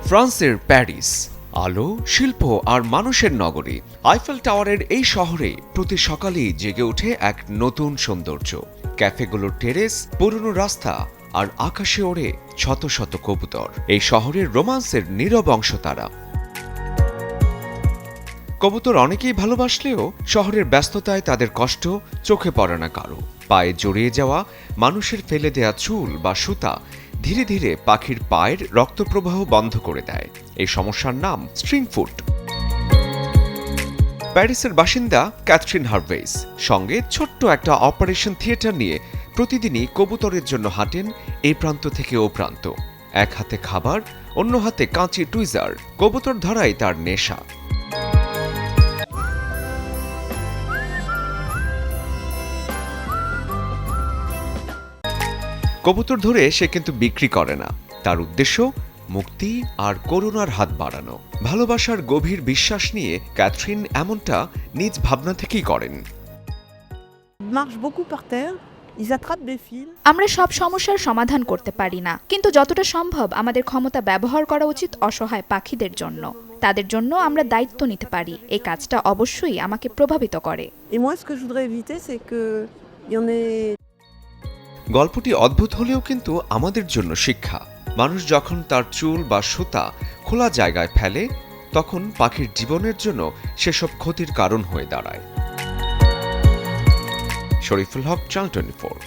ফ্রান্সের প্যারিস আলো, শিল্প আর মানুষের নগরী। আইফেল টাওয়ারের এই শহরে প্রতি সকালেই জেগে ওঠে এক নতুন সৌন্দর্য। ক্যাফেগুলোর টেরেস, পুরনো রাস্তা আর আকাশে ওড়ে শত শত কবুতর। এই শহরের রোমান্সের নীরব অংশ তারা। কবুতর অনেকেই ভালোবাসলেও শহরের ব্যস্ততায় তাদের কষ্ট চোখে পড়ে না কারো। পায়ে জড়িয়ে যাওয়া মানুষের ফেলে দেয়া চুল বা সুতা ধীরে ধীরে পাখির পায়ের রক্তপ্রবাহ বন্ধ করে দেয়। এই সমস্যার নাম স্ট্রিং ফুট। প্যারিসের বাসিন্দা ক্যাথরিন হার্ভেইস সঙ্গে ছোট্ট একটা অপারেশন থিয়েটার নিয়ে প্রতিদিনই কবুতরের জন্য হাঁটেন এই প্রান্ত থেকে ও প্রান্ত। এক হাতে খাবার, অন্য হাতে কাঁচি টুইজার। কবুতর ধরাই তার নেশা। কবুতর ধরে সে কিন্তু বিক্রি করে না। তার উদ্দেশ্য মুক্তি আর করুণার হাত বাড়ানো। ভালোবাসার গভীর বিশ্বাস নিয়ে ক্যাথরিন এমনটা নিজ ভাবনা থেকেই করেন। আমরা সব সমস্যার সমাধান করতে পারি না, কিন্তু যতটা সম্ভব আমাদের ক্ষমতা ব্যবহার করা উচিত অসহায় পাখিদের জন্য। তাদের জন্য আমরা দায়িত্ব নিতে পারি। এই কাজটা অবশ্যই আমাকে প্রভাবিত করে। গল্পটি অদ্ভুত হলেও কিন্তু আমাদের জন্য শিক্ষা। মানুষ যখন তার চুল বা সুতা খোলা জায়গায় ফেলে, তখন পাখির জীবনের জন্য সেসব ক্ষতির কারণ হয়ে দাঁড়ায়। শরীফুল হক, চ্যানেল 24।